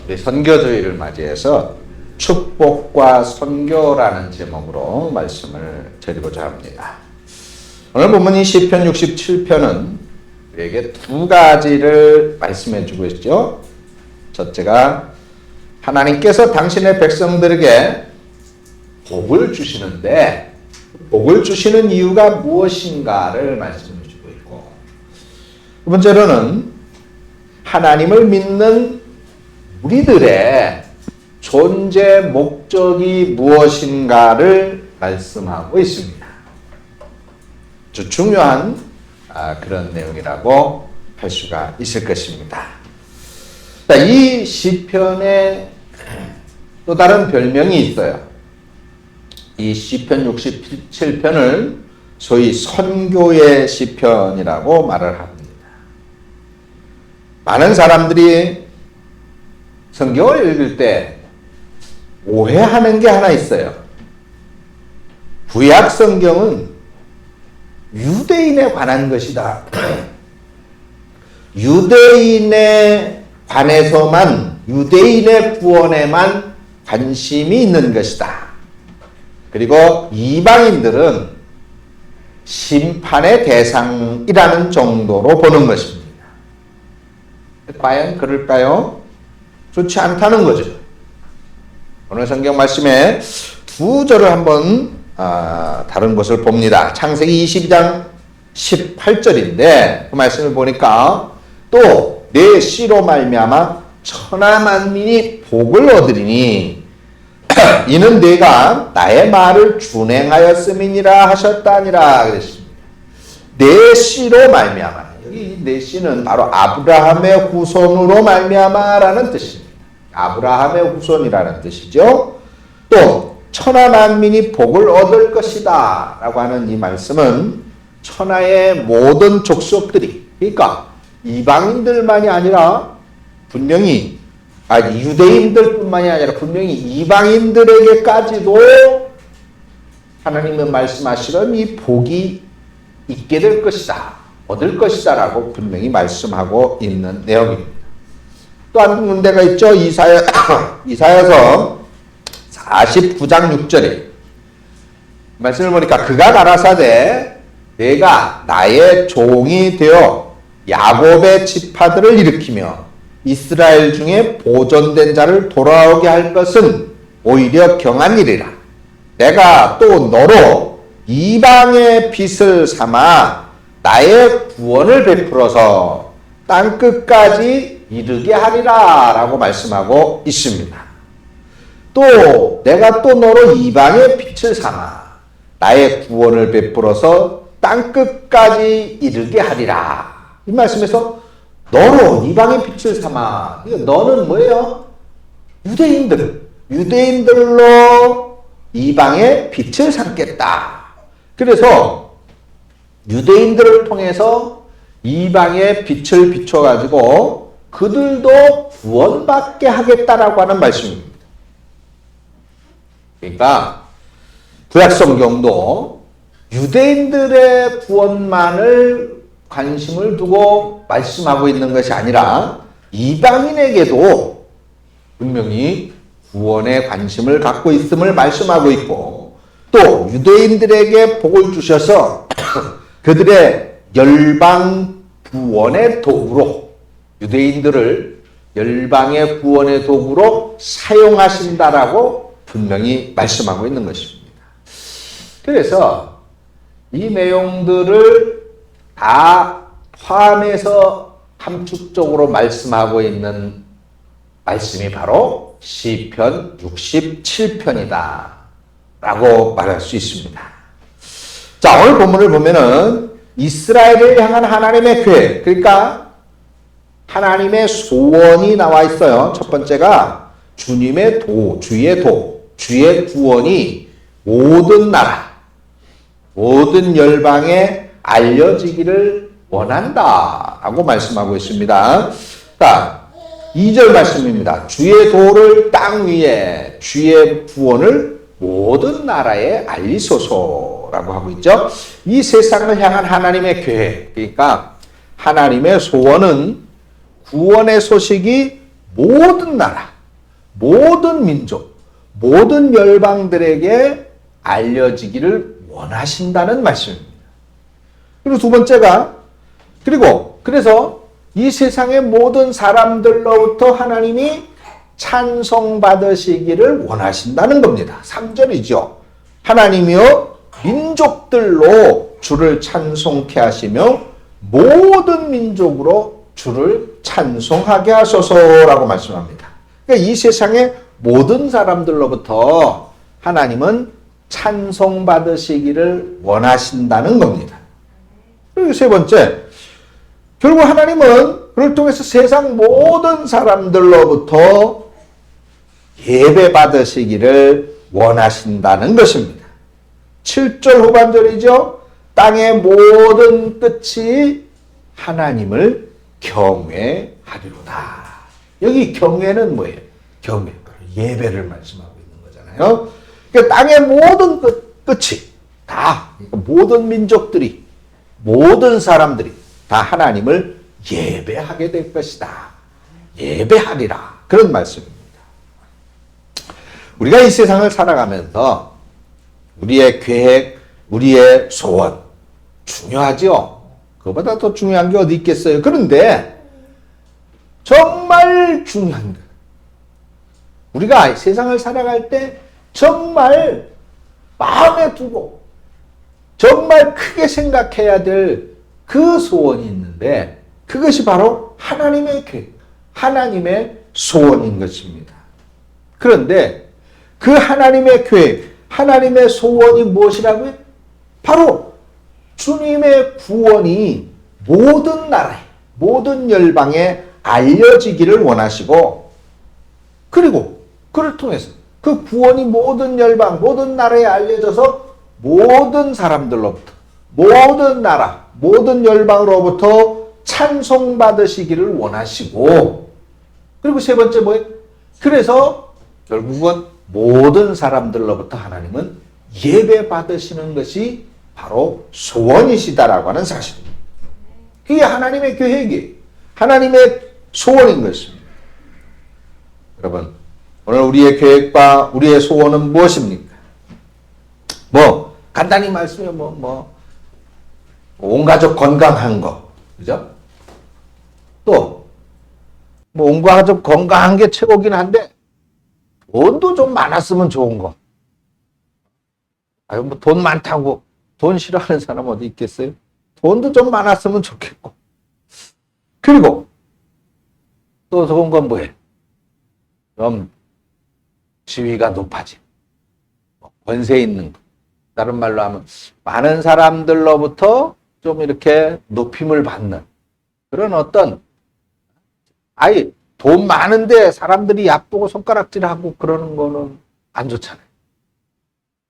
우리 선교주의를 맞이해서 축복과 선교라는 제목으로 말씀을 드리고자 합니다. 오늘 본문이 시편 67편은 우리에게 두 가지를 말씀해 주고 있죠. 첫째가 하나님께서 당신의 백성들에게 복을 주시는데 복을 주시는 이유가 무엇인가를 말씀해 주고 있고, 두 번째로는 하나님을 믿는 우리들의 존재 목적이 무엇인가를 말씀하고 있습니다. 아주 중요한 그런 내용이라고 할 수가 있을 것입니다. 이 시편에 또 다른 별명이 있어요. 이 시편 67편을 소위 선교의 시편이라고 말을 합니다. 많은 사람들이 성경을 읽을 때 오해하는 게 하나 있어요. 구약 성경은 유대인에 관한 것이다. 유대인에 관해서만, 유대인의 구원에만 관심이 있는 것이다. 그리고 이방인들은 심판의 대상이라는 정도로 보는 것입니다. 과연 그럴까요? 좋지 않다는 거죠. 오늘 성경 말씀에 두 절을 한번 다른 것을 봅니다. 창세기 22장 18절인데 그 말씀을 보니까 또 내 씨로 말미암아 천하 만민이 복을 얻으리니 이는 내가 나의 말을 준행하였음이니라 하셨다니라 그랬습니다. 내 씨로 말미암아, 여기 내 씨는 바로 아브라함의 후손으로 말미암아라는 뜻입니다. 아브라함의 후손이라는 뜻이죠. 또 천하 만민이 복을 얻을 것이다 라고 하는 이 말씀은 천하의 모든 족속들이, 그러니까 이방인들만이 아니라 분명히 유대인들뿐만이 아니라 분명히 이방인들에게까지도 하나님은 말씀하시는 이 복이 있게 될 것이다, 얻을 것이다 라고 분명히 말씀하고 있는 내용입니다. 또 한 군데가 있죠. 이사야서 49장 6절에 말씀을 보니까 그가 가라사대 내가 나의 종이 되어 야곱의 지파들을 일으키며 이스라엘 중에 보존된 자를 돌아오게 할 것은 오히려 경한 일이라. 내가 또 너로 이방의 빛을 삼아 나의 구원을 베풀어서 땅끝까지 이르게 하리라 라고 말씀하고 있습니다. 또 내가 또 너로 이방의 빛을 삼아 나의 구원을 베풀어서 땅끝까지 이르게 하리라. 이 말씀에서 너로 이방의 빛을 삼아, 너는 뭐예요? 유대인들로 이방의 빛을 삼겠다. 그래서 유대인들을 통해서 이방의 빛을 비춰가지고 그들도 구원받게 하겠다라고 하는 말씀입니다. 그러니까 구약성경도 유대인들의 구원만을 관심을 두고 말씀하고 있는 것이 아니라 이방인에게도 분명히 구원에 관심을 갖고 있음을 말씀하고 있고, 또 유대인들에게 복을 주셔서 그들의 열방 구원의 도구로, 유대인들을 열방의 구원의 도구로 사용하신다라고 분명히 말씀하고 있는 것입니다. 그래서 이 내용들을 다 포함해서 함축적으로 말씀하고 있는 말씀이 바로 시편 67편이다 라고 말할 수 있습니다. 자, 오늘 본문을 보면은 이스라엘을 향한 하나님의 계획, 그러니까 하나님의 소원이 나와 있어요. 첫 번째가 주님의 주의 구원이 모든 나라, 모든 열방에 알려지기를 원한다 라고 말씀하고 있습니다. 자, 2절 말씀입니다. 주의 도를 땅 위에, 주의 구원을 모든 나라에 알리소서라고 하고 있죠. 이 세상을 향한 하나님의 계획, 그러니까 하나님의 소원은 구원의 소식이 모든 나라, 모든 민족, 모든 열방들에게 알려지기를 원하신다는 말씀입니다. 그리고 두 번째가, 그래서 이 세상의 모든 사람들로부터 하나님이 찬송받으시기를 원하신다는 겁니다. 3절이죠. 하나님이여 민족들로 주를 찬송케 하시며 모든 민족으로 주를 찬송하게 하소서라고 말씀합니다. 그러니까 이 세상의 모든 사람들로부터 하나님은 찬송받으시기를 원하신다는 겁니다. 그리고 세 번째, 결국 하나님은 그를 통해서 세상 모든 사람들로부터 예배 받으시기를 원하신다는 것입니다. 7절 후반절이죠. 땅의 모든 끝이 하나님을 경외하리로다. 여기 경외는 뭐예요? 경외, 예배를 말씀하고 있는 거잖아요. 그러니까 땅의 모든 끝이 다, 모든 민족들이, 모든 사람들이 다 하나님을 예배하게 될 것이다. 예배하리라. 그런 말씀입니다. 우리가 이 세상을 살아가면서 우리의 계획, 우리의 소원 중요하죠. 그거보다 더 중요한 게 어디 있겠어요. 그런데 정말 중요한 것, 우리가 세상을 살아갈 때 정말 마음에 두고 정말 크게 생각해야 될 그 소원이 있는데 그것이 바로 하나님의 계획, 하나님의 소원인 것입니다. 그런데 그 하나님의 계획, 하나님의 소원이 무엇이라고요? 바로 주님의 구원이 모든 나라에, 모든 열방에 알려지기를 원하시고, 그리고 그를 통해서 그 구원이 모든 열방, 모든 나라에 알려져서 모든 사람들로부터, 모든 나라, 모든 열방으로부터 찬송받으시기를 원하시고, 그리고 세 번째 뭐예요? 그래서 결국은 모든 사람들로부터 하나님은 예배 받으시는 것이 바로 소원이시다라고 하는 사실입니다. 그게 하나님의 계획이, 하나님의 소원인 것입니다. 여러분, 오늘 우리의 계획과 우리의 소원은 무엇입니까? 간단히 말씀해, 온 가족 건강한 거, 그죠? 또, 온 가족 건강한 게 최고긴 한데, 돈도 좀 많았으면 좋은 거. 돈 많다고 돈 싫어하는 사람 어디 있겠어요? 돈도 좀 많았으면 좋겠고. 그리고 또 좋은 건 뭐예요? 좀 지위가 높아진, 권세 있는 거. 다른 말로 하면 많은 사람들로부터 좀 이렇게 높임을 받는 그런 어떤, 돈 많은데 사람들이 얕보고 손가락질하고 그러는 거는 안 좋잖아요.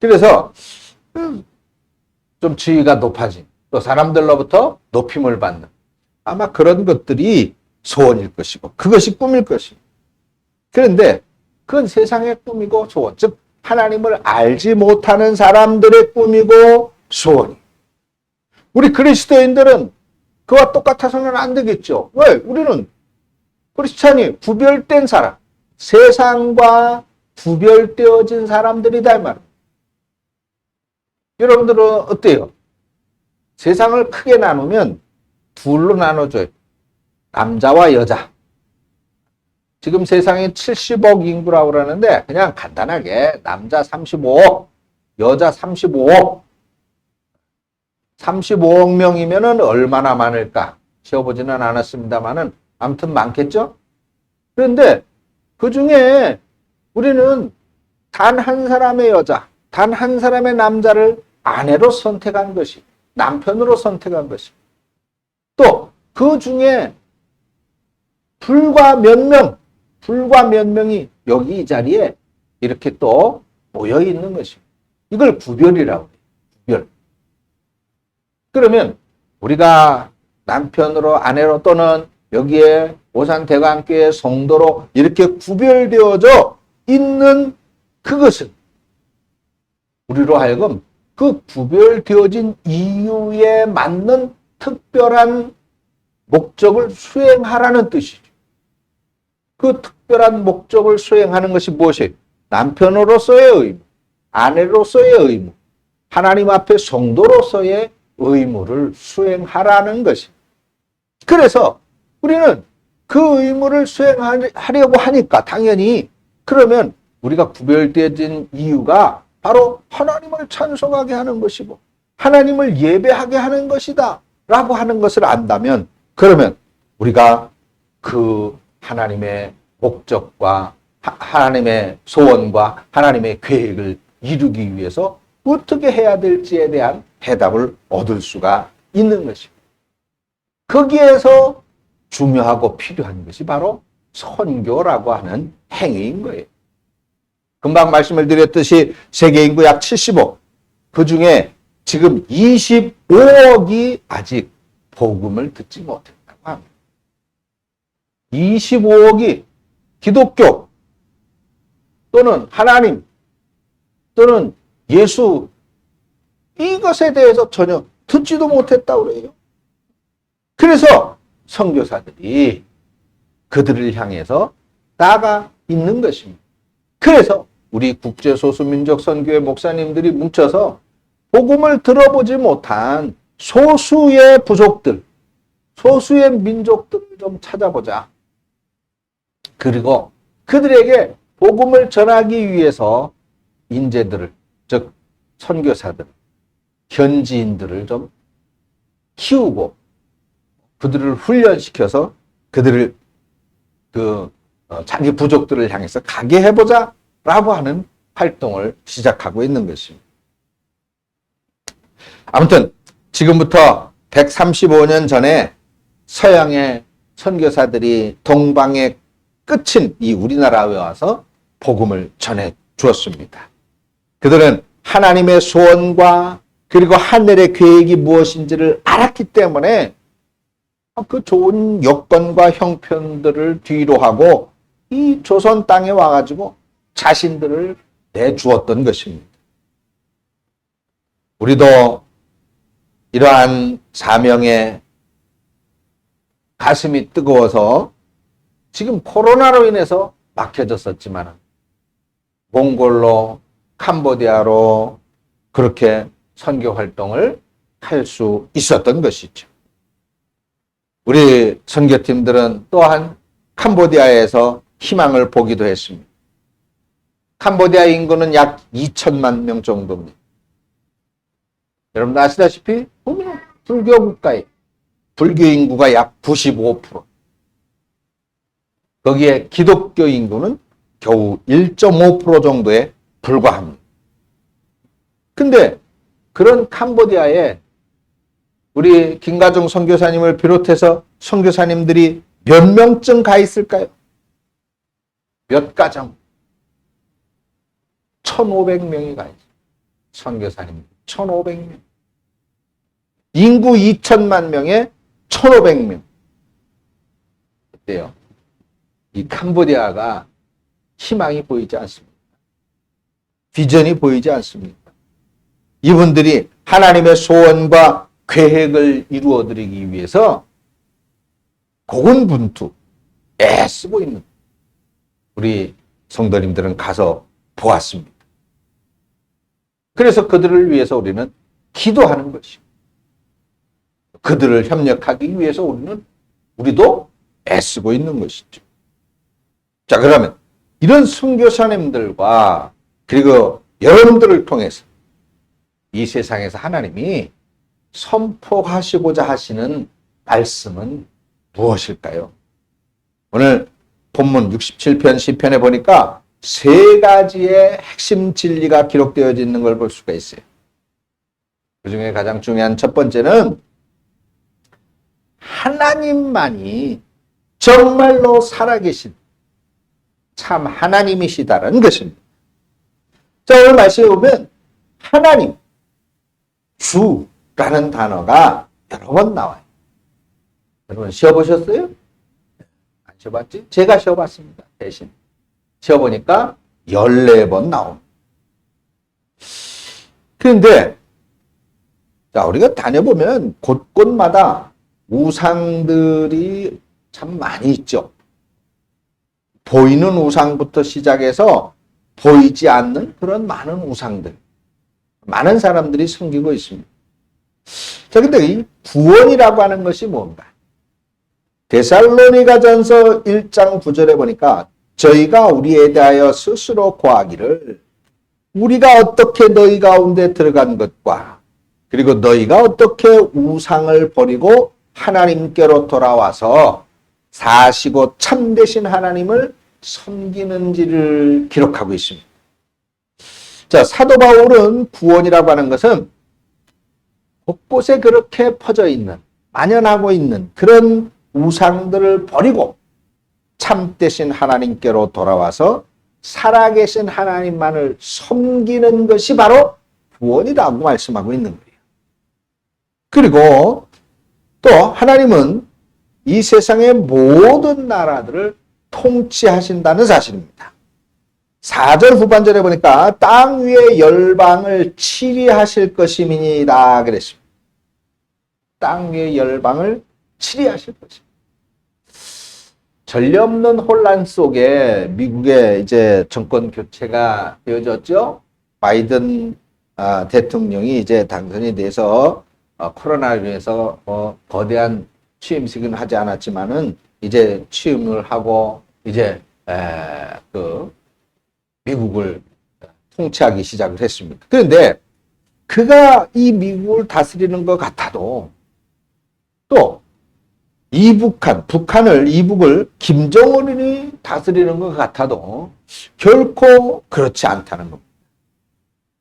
그래서 좀 지위가 높아진, 또 사람들로부터 높임을 받는, 아마 그런 것들이 소원일 것이고 그것이 꿈일 것입니다. 그런데 그건 세상의 꿈이고 소원, 즉 하나님을 알지 못하는 사람들의 꿈이고 소원이. 우리 그리스도인들은 그와 똑같아서는 안 되겠죠. 왜? 우리는 크리스찬이 구별된 사람, 세상과 구별되어진 사람들이다 이 말입니다. 여러분들은 어때요? 세상을 크게 나누면 둘로 나눠줘요. 남자와 여자. 지금 세상에 70억 인구라고 그러는데 그냥 간단하게 남자 35억, 여자 35억. 35억 명이면 얼마나 많을까? 세어보지는 않았습니다만은 아무튼 많겠죠? 그런데 그 중에 우리는 단 한 사람의 여자, 단 한 사람의 남자를 아내로 선택한 것이, 남편으로 선택한 것이. 또 그 중에 불과 몇 명이 여기 이 자리에 이렇게 또 모여 있는 것입니다. 이걸 구별이라고 해요. 구별. 그러면 우리가 남편으로, 아내로 또는 여기에 오산대강교회 성도로 이렇게 구별되어져 있는 그것은 우리로 하여금 그 구별되어진 이유에 맞는 특별한 목적을 수행하라는 뜻이죠. 그 특별한 목적을 수행하는 것이 무엇이에요? 남편으로서의 의무, 아내로서의 의무, 하나님 앞에 성도로서의 의무를 수행하라는 것입니다. 그래서 우리는 그 의무를 수행하려고 하니까 당연히 그러면 우리가 구별되어진 이유가 바로 하나님을 찬송하게 하는 것이고 하나님을 예배하게 하는 것이다 라고 하는 것을 안다면 그러면 우리가 그 하나님의 목적과 하나님의 소원과 하나님의 계획을 이루기 위해서 어떻게 해야 될지에 대한 해답을 얻을 수가 있는 것입니다. 거기에서 중요하고 필요한 것이 바로 선교라고 하는 행위인 거예요. 금방 말씀을 드렸듯이 세계 인구 약 75, 그 중에 지금 25억이 아직 복음을 듣지 못했다고 합니다. 25억이 기독교 또는 하나님 또는 예수 이것에 대해서 전혀 듣지도 못했다고 그래요. 그래서 선교사들이 그들을 향해서 나아가 있는 것입니다. 그래서 우리 국제소수민족 선교회 목사님들이 뭉쳐서 복음을 들어보지 못한 소수의 부족들, 소수의 민족들을 좀 찾아보자. 그리고 그들에게 복음을 전하기 위해서 인재들을, 즉 선교사들, 현지인들을 좀 키우고 그들을 훈련시켜서 그들을 자기 부족들을 향해서 가게 해보자 라고 하는 활동을 시작하고 있는 것입니다. 아무튼 지금부터 135년 전에 서양의 선교사들이 동방의 끝인 이 우리나라에 와서 복음을 전해 주었습니다. 그들은 하나님의 소원과 그리고 하늘의 계획이 무엇인지를 알았기 때문에 그 좋은 여건과 형편들을 뒤로 하고 이 조선 땅에 와가지고 자신들을 내주었던 것입니다. 우리도 이러한 사명에 가슴이 뜨거워서 지금 코로나로 인해서 막혀졌었지만 몽골로 캄보디아로 그렇게 선교 활동을 할 수 있었던 것이죠. 우리 선교팀들은 또한 캄보디아에서 희망을 보기도 했습니다. 캄보디아 인구는 약 2천만 명 정도입니다. 여러분 아시다시피 불교 국가에 불교 인구가 약 95%. 거기에 기독교 인구는 겨우 1.5% 정도에 불과합니다. 근데 그런 캄보디아에 우리 김가정 선교사님을 비롯해서 선교사님들이 몇 명쯤 가 있을까요? 몇 가정? 1,500명이 가 있어요. 선교사님 1,500명. 인구 2천만 명에 1,500명. 어때요? 이 캄보디아가 희망이 보이지 않습니다. 비전이 보이지 않습니다. 이분들이 하나님의 소원과 계획을 이루어드리기 위해서 고군분투 애쓰고 있는 우리 성도님들은 가서 보았습니다. 그래서 그들을 위해서 우리는 기도하는 것입니다. 그들을 협력하기 위해서 우리도 애쓰고 있는 것이죠. 자, 그러면 이런 선교사님들과 그리고 여러분들을 통해서 이 세상에서 하나님이 선포하시고자 하시는 말씀은 무엇일까요? 오늘 본문 67편 시편에 보니까 세 가지의 핵심 진리가 기록되어 있는 걸 볼 수가 있어요. 그 중에 가장 중요한 첫 번째는 하나님만이 정말로 살아계신 참 하나님이시다는 것입니다. 자, 오늘 말씀에 보면 하나님, 주라는 단어가 여러 번 나와요. 여러분 쉬어보셨어요? 안 쉬어봤지? 제가 쉬어봤습니다. 대신 쉬어보니까 14번 나옵니다. 그런데 자, 우리가 다녀보면 곳곳마다 우상들이 참 많이 있죠. 보이는 우상부터 시작해서 보이지 않는 그런 많은 우상들, 많은 사람들이 섬기고 있습니다. 자, 근데 이 구원이라고 하는 것이 뭔가? 데살로니가전서 1장 9절에 보니까 저희가 우리에 대하여 스스로 고하기를 우리가 어떻게 너희 가운데 들어간 것과 그리고 너희가 어떻게 우상을 버리고 하나님께로 돌아와서 사시고 참되신 하나님을 섬기는지를 기록하고 있습니다. 자, 사도 바울은 구원이라고 하는 것은 곳곳에 그렇게 퍼져 있는, 만연하고 있는 그런 우상들을 버리고 참되신 하나님께로 돌아와서 살아계신 하나님만을 섬기는 것이 바로 구원이라고 말씀하고 있는 거예요. 그리고 또 하나님은 이 세상의 모든 나라들을 통치하신다는 사실입니다. 4절 후반절에 보니까 땅 위의 열방을 치리하실 것임이니이다 그랬습니다. 땅 위의 열방을 치리하실 것입니다. 전례 없는 혼란 속에 미국의 이제 정권 교체가 되어졌죠. 바이든 대통령이 이제 당선이 돼서 코로나로 인해서 거대한 취임식은 하지 않았지만은 이제 취임을 하고 이제 그 미국을 통치하기 시작을 했습니다. 그런데 그가 이 미국을 다스리는 것 같아도 또 북한을 김정은이 다스리는 것 같아도 결코 그렇지 않다는 겁니다.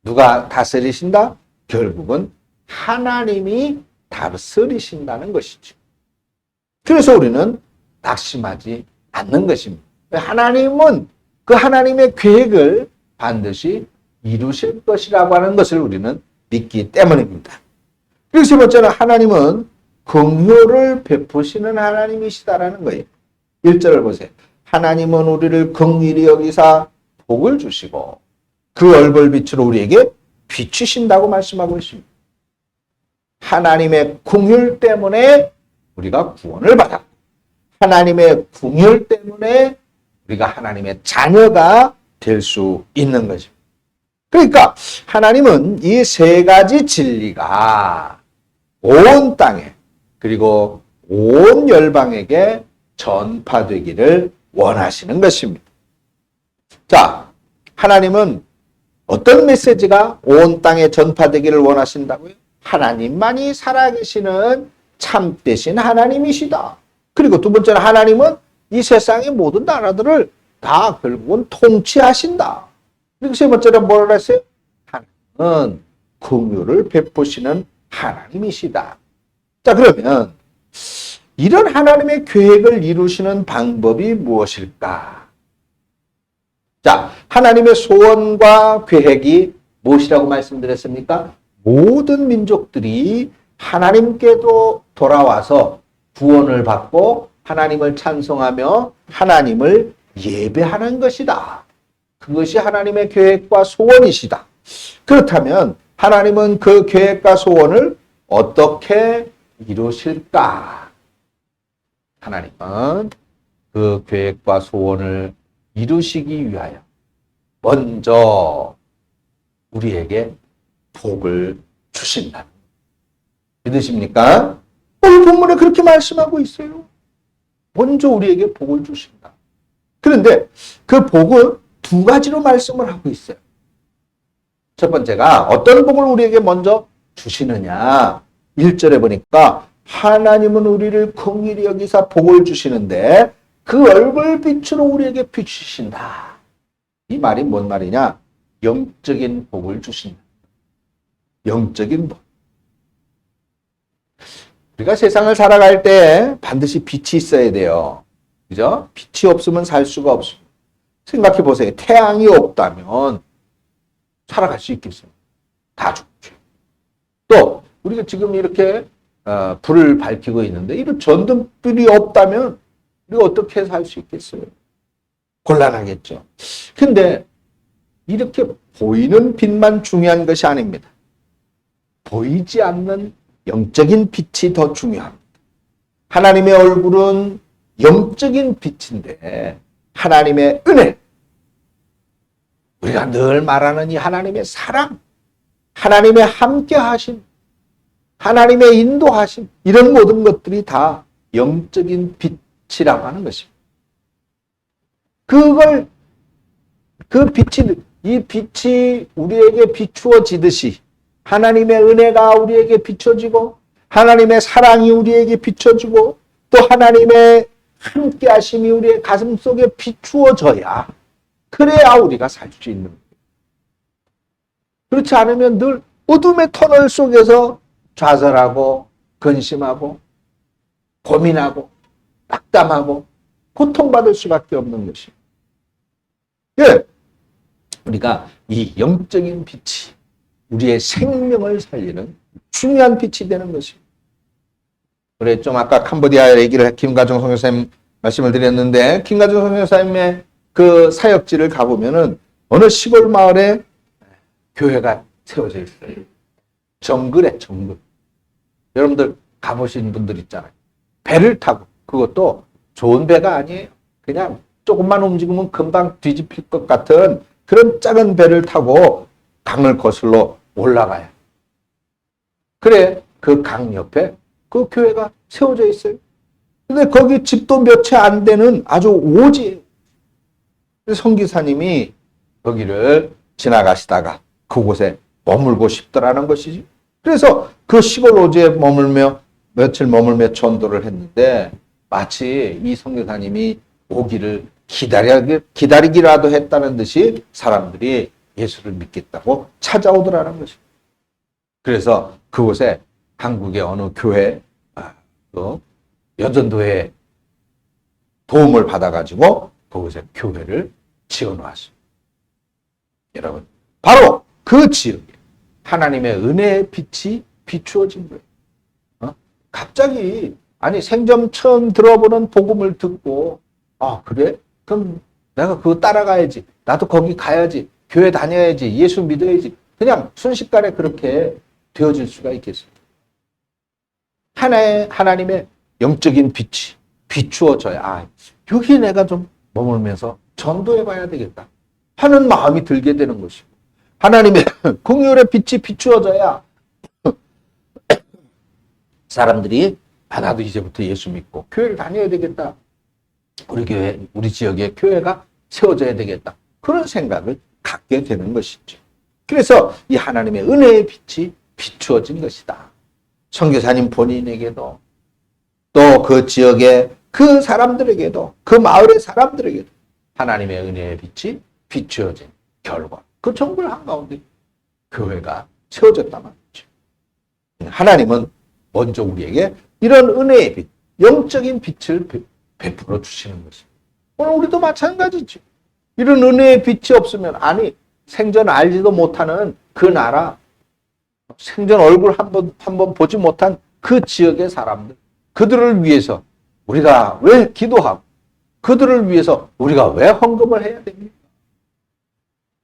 누가 다스리신다? 결국은 하나님이 다스리신다는 것이죠. 그래서 우리는 낙심하지 않는 것입니다. 하나님은 그 하나님의 계획을 반드시 이루실 것이라고 하는 것을 우리는 믿기 때문입니다. 그리고 세 번째는 하나님은 긍휼을 베푸시는 하나님이시다라는 거예요. 1절을 보세요. 하나님은 우리를 긍휼히 여기사 복을 주시고 그 얼굴빛으로 우리에게 비추신다고 말씀하고 있습니다. 하나님의 긍휼 때문에 우리가 구원을 받았고 하나님의 긍휼 때문에 우리가 하나님의 자녀가 될 수 있는 거죠. 그러니까 하나님은 이 세 가지 진리가 온 땅에 그리고 온 열방에게 전파되기를 원하시는 것입니다. 자, 하나님은 어떤 메시지가 온 땅에 전파되기를 원하신다고요? 하나님만이 살아계시는 참되신 하나님이시다. 그리고 두 번째는 하나님은 이 세상의 모든 나라들을 다 결국은 통치하신다. 그리고 세 번째는 뭐라 했어요? 하나님은 긍휼을 베푸시는 하나님이시다. 자, 그러면 이런 하나님의 계획을 이루시는 방법이 무엇일까? 자, 하나님의 소원과 계획이 무엇이라고 말씀드렸습니까? 모든 민족들이 하나님께도 돌아와서 구원을 받고 하나님을 찬송하며 하나님을 예배하는 것이다. 그것이 하나님의 계획과 소원이시다. 그렇다면 하나님은 그 계획과 소원을 어떻게 이루실까? 하나님은 그 계획과 소원을 이루시기 위하여 먼저 우리에게 복을 주신다. 믿으십니까? 오늘 본문에 그렇게 말씀하고 있어요. 먼저 우리에게 복을 주신다. 그런데 그 복을 두 가지로 말씀을 하고 있어요. 첫 번째가 어떤 복을 우리에게 먼저 주시느냐. 1절에 보니까 하나님은 우리를 긍휼히 여기사 복을 주시는데 그 얼굴빛으로 우리에게 비추신다. 이 말이 뭔 말이냐? 영적인 복을 주신다. 영적인 복. 우리가 세상을 살아갈 때 반드시 빛이 있어야 돼요. 그죠? 빛이 없으면 살 수가 없습니다. 생각해 보세요. 태양이 없다면 살아갈 수 있겠어요? 다 죽죠. 또 우리가 지금 이렇게 불을 밝히고 있는데 이런 전등불이 없다면 우리가 어떻게 살 수 있겠어요? 곤란하겠죠. 근데 이렇게 보이는 빛만 중요한 것이 아닙니다. 보이지 않는 영적인 빛이 더 중요합니다. 하나님의 얼굴은 영적인 빛인데 하나님의 은혜, 우리가 늘 말하는 이 하나님의 사랑, 하나님의 함께하심, 하나님의 인도하심, 이런 모든 것들이 다 영적인 빛이라고 하는 것입니다. 이 빛이 우리에게 비추어지듯이 하나님의 은혜가 우리에게 비춰지고 하나님의 사랑이 우리에게 비춰지고 또 하나님의 함께하심이 우리의 가슴 속에 비추어져야, 그래야 우리가 살 수 있는 거예요. 그렇지 않으면 늘 어둠의 터널 속에서 좌절하고 근심하고 고민하고 낙담하고 고통받을 수밖에 없는 것이에요. 예, 우리가 이 영적인 빛이 우리의 생명을 살리는 중요한 빛이 되는 것입니다. 그래, 좀 아까 캄보디아 얘기를 김가정 선교사님 말씀을 드렸는데, 김가정 선교사님의 그 사역지를 가보면은 어느 시골 마을에 교회가 세워져 있어요. 정글에 정글. 여러분들 가보신 분들 있잖아요. 배를 타고, 그것도 좋은 배가 아니에요. 그냥 조금만 움직이면 금방 뒤집힐 것 같은 그런 작은 배를 타고 강을 거슬러 올라가요. 그래, 그 강 옆에 그 교회가 세워져 있어요. 근데 거기 집도 몇 채 안 되는 아주 오지예요. 선교사님이 거기를 지나가시다가 그곳에 머물고 싶더라는 것이지. 그래서 그 시골 오지에 며칠 머물며 전도를 했는데, 마치 이 선교사님이 오기를 기다리기라도 했다는 듯이 사람들이 예수를 믿겠다고 찾아오더라는 것입니다. 그래서 그곳에 한국의 어느 교회, 여전도회 도움을 받아가지고 그곳에 교회를 지어놓았습니다. 여러분, 바로 그 지역에 하나님의 은혜의 빛이 비추어진 거예요. 갑자기, 아니, 생전 처음 들어보는 복음을 듣고, 아, 그래? 그럼 내가 그거 따라가야지. 나도 거기 가야지. 교회 다녀야지. 예수 믿어야지. 그냥 순식간에 그렇게 되어질 수가 있겠습니다. 하나님의 영적인 빛이 비추어져야, 아, 여기 내가 좀 머물면서 전도해봐야 되겠다 하는 마음이 들게 되는 것이고, 하나님의 긍휼의 빛이 비추어져야 사람들이, 아, 나도 이제부터 예수 믿고 교회를 다녀야 되겠다. 우리 지역에 교회가 세워져야 되겠다. 그런 생각을 갖게 되는 것이죠. 그래서 이 하나님의 은혜의 빛이 비추어진 것이다. 선교사님 본인에게도, 또 그 지역의 그 사람들에게도, 그 마을의 사람들에게도 하나님의 은혜의 빛이 비추어진 결과, 그 정글 한가운데 교회가 세워졌단 말이죠. 하나님은 먼저 우리에게 이런 은혜의 빛, 영적인 빛을 베풀어 주시는 것입니다. 오늘 우리도 마찬가지죠. 이런 은혜의 빛이 없으면, 아니, 생전 알지도 못하는 그 나라, 생전 얼굴 한번 보지 못한 그 지역의 사람들, 그들을 위해서 우리가 왜 기도하고, 그들을 위해서 우리가 왜 헌금을 해야 됩니까?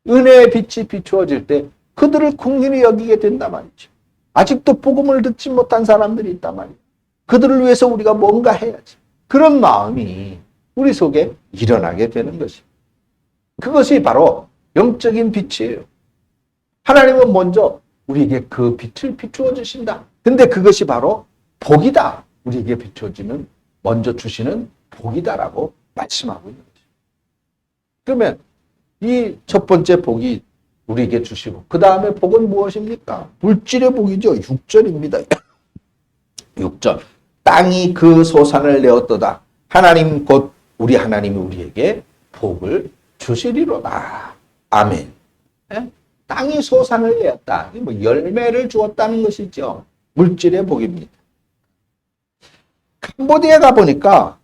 은혜의 빛이 비추어질 때 그들을 긍휼히 여기게 된단 말이죠. 아직도 복음을 듣지 못한 사람들이 있단 말이에요. 그들을 위해서 우리가 뭔가 해야지. 그런 마음이 우리 속에 일어나게 되는 것입니다. 그것이 바로 영적인 빛이에요. 하나님은 먼저 우리에게 그 빛을 비추어 주신다. 근데 그것이 바로 복이다. 우리에게 비춰지는, 먼저 주시는 복이다라고 말씀하고 있는 거죠. 그러면 이 첫 번째 복이 우리에게 주시고, 그 다음에 복은 무엇입니까? 물질의 복이죠. 6절입니다. 6절. 땅이 그 소산을 내었도다. 하나님 곧 우리 하나님이 우리에게 복을 주시리로다. 아멘. 네? 땅이 소산을 내었다. 뭐 열매를 주었다는 것이죠. 물질의 복입니다. 캄보디아에 가보니까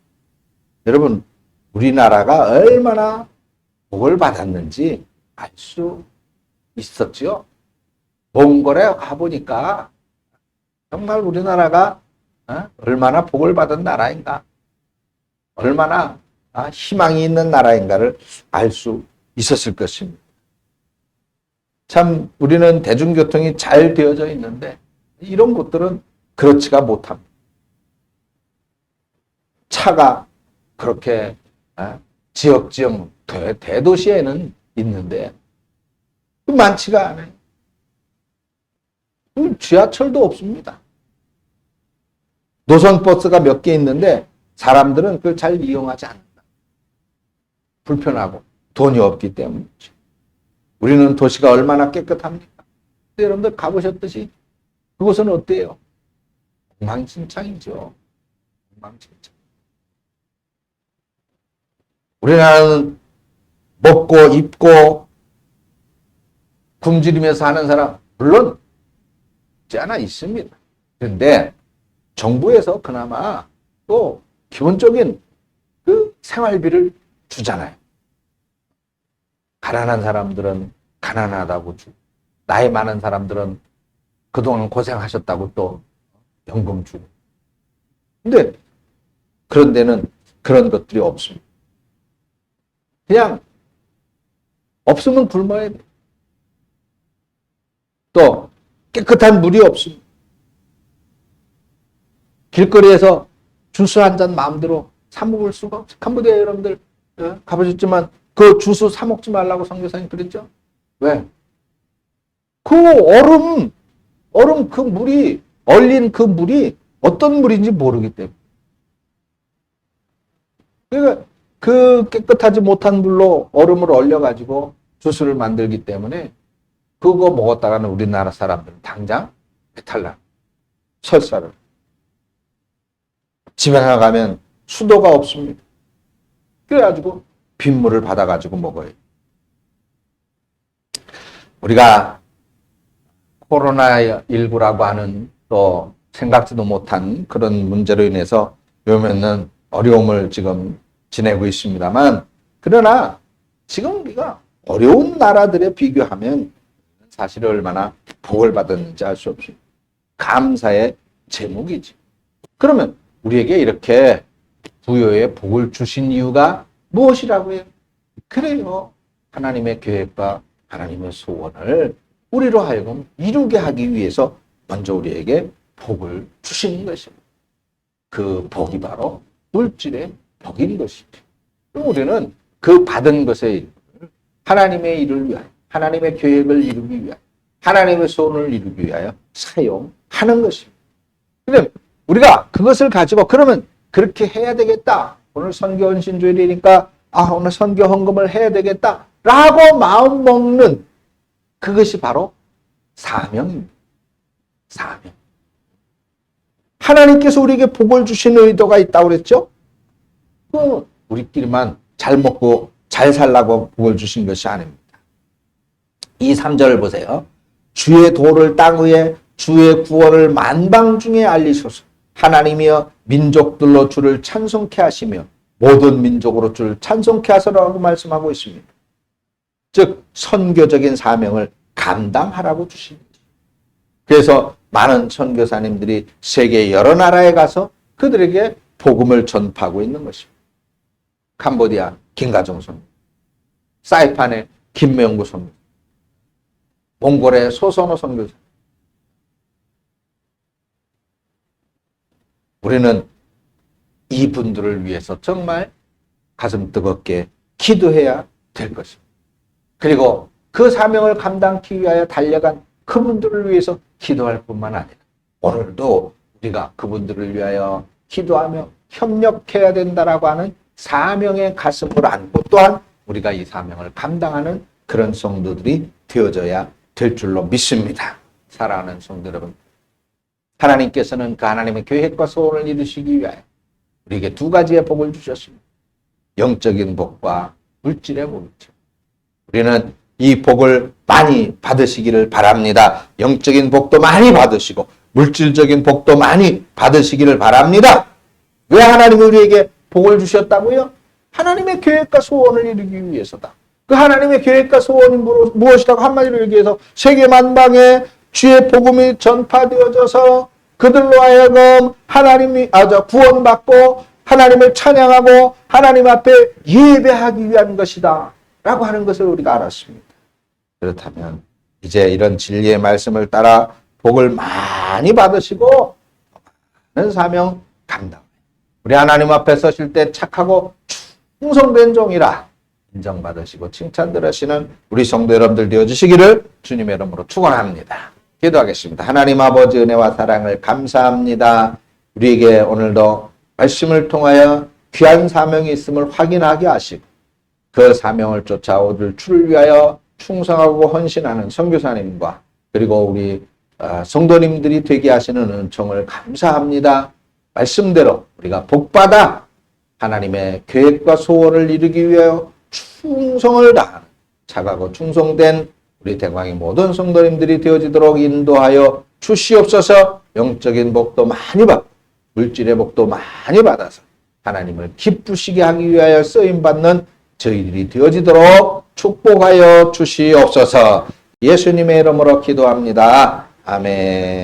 여러분, 우리나라가 얼마나 복을 받았는지 알 수 있었죠. 몽골에 가보니까 정말 우리나라가 얼마나 복을 받은 나라인가, 얼마나 희망이 있는 나라인가를 알 수 있었을 것입니다. 참 우리는 대중교통이 잘 되어져 있는데 이런 곳들은 그렇지가 못합니다. 차가 그렇게 지역 대도시에는 있는데 많지가 않아요. 지하철도 없습니다. 노선버스가 몇 개 있는데 사람들은 그걸 잘 이용하지 않는다. 불편하고 돈이 없기 때문이죠. 우리는 도시가 얼마나 깨끗합니까? 여러분들 가보셨듯이 그곳은 어때요? 엉망진창이죠. 엉망진창. 우리나라는 먹고 입고 굶주리면서 하는 사람 물론 없지 않아 있습니다. 그런데 정부에서 그나마 또 기본적인 그 생활비를 주잖아요. 가난한 사람들은 가난하다고 주고 나이 많은 사람들은 그동안 고생하셨다고 또 연금 주고. 근데 그런 데는 그런 것들이 없습니다. 그냥 없으면 굶어야 돼. 또 깨끗한 물이 없습니다. 길거리에서 주스 한 잔 마음대로 사 먹을 수가 없어요. 캄보디아 여러분들 가보셨지만 그 주스 사 먹지 말라고 선교사님 그랬죠? 왜? 그 얼음 그 물이 얼린 그 물이 어떤 물인지 모르기 때문에. 그러니까 그 깨끗하지 못한 물로 얼음을 얼려가지고 주스를 만들기 때문에 그거 먹었다가는 우리나라 사람들은 당장 배탈나. 설사를. 집에 나가면 수도가 없습니다. 그래가지고 빗물을 받아가지고 먹어요. 우리가 코로나19라고 하는 또 생각지도 못한 그런 문제로 인해서 요즘에는 어려움을 지금 지내고 있습니다만, 그러나 지금 우리가 어려운 나라들에 비교하면 사실 얼마나 복을 받았는지 알 수 없습니다. 감사의 제목이지. 그러면 우리에게 이렇게 부여의 복을 주신 이유가 무엇이라고 해요? 그래요. 하나님의 계획과 하나님의 소원을 우리로 하여금 이루게 하기 위해서 먼저 우리에게 복을 주시는 것입니다. 그 복이 바로 물질의 복인 것이죠. 그럼 우리는 그 받은 것의 하나님의 일을 위하여, 하나님의 계획을 이루기 위하여, 하나님의 소원을 이루기 위하여 사용하는 것입니다. 그럼 우리가 그것을 가지고 그러면 그렇게 해야 되겠다. 오늘 선교 헌신주일이니까 오늘 선교 헌금을 해야 되겠다. 라고 마음 먹는 그것이 바로 사명입니다. 사명. 하나님께서 우리에게 복을 주신 의도가 있다고 그랬죠? 우리끼리만 잘 먹고 잘 살라고 복을 주신 것이 아닙니다. 이 3절을 보세요. 주의 도를 땅 위에 주의 구원을 만방 중에 알리소서. 하나님이여 민족들로 주를 찬송케 하시며 모든 민족으로 주를 찬송케 하소서라고 말씀하고 있습니다. 즉 선교적인 사명을 감당하라고 주십니다. 그래서 많은 선교사님들이 세계 여러 나라에 가서 그들에게 복음을 전파하고 있는 것입니다. 캄보디아 김가정 선교, 사이판의 김명구 선교, 몽골의 소선호 선교사. 우리는 이분들을 위해서 정말 가슴 뜨겁게 기도해야 될 것입니다. 그리고 그 사명을 감당하기 위하여 달려간 그분들을 위해서 기도할 뿐만 아니라 오늘도 우리가 그분들을 위하여 기도하며 협력해야 된다라고 하는 사명의 가슴을 안고 또한 우리가 이 사명을 감당하는 그런 성도들이 되어져야 될 줄로 믿습니다. 사랑하는 성도 여러분, 하나님께서는 그 하나님의 계획과 소원을 이루시기 위하여 우리에게 두 가지의 복을 주셨습니다. 영적인 복과 물질의 복이죠. 우리는 이 복을 많이 받으시기를 바랍니다. 영적인 복도 많이 받으시고 물질적인 복도 많이 받으시기를 바랍니다. 왜 하나님이 우리에게 복을 주셨다고요? 하나님의 계획과 소원을 이루기 위해서다. 그 하나님의 계획과 소원이 무엇이라고 한마디로 얘기해서 세계 만방에 주의 복음이 전파되어져서 그들로 하여금 하나님이 구원받고 하나님을 찬양하고 하나님 앞에 예배하기 위한 것이다 라고 하는 것을 우리가 알았습니다. 그렇다면 이제 이런 진리의 말씀을 따라 복을 많이 받으시고 많은 사명 감당. 우리 하나님 앞에 서실 때 착하고 충성된 종이라 인정받으시고 칭찬들하시는 우리 성도 여러분들 되어주시기를 주님의 이름으로 축원합니다. 기도하겠습니다. 하나님 아버지 은혜와 사랑을 감사합니다. 우리에게 오늘도 말씀을 통하여 귀한 사명이 있음을 확인하게 하시고 그 사명을 쫓아 얻을 주를 위하여 충성하고 헌신하는 선교사님과 그리고 우리 성도님들이 되게 하시는 은총을 감사합니다. 말씀대로 우리가 복받아 하나님의 계획과 소원을 이루기 위하여 충성을 다하는 착하고 충성된 우리 대광의 모든 성도님들이 되어지도록 인도하여 주시옵소서. 영적인 복도 많이 받고 물질의 복도 많이 받아서 하나님을 기쁘시게 하기 위하여 쓰임받는 저희들이 되어지도록 축복하여 주시옵소서. 예수님의 이름으로 기도합니다. 아멘.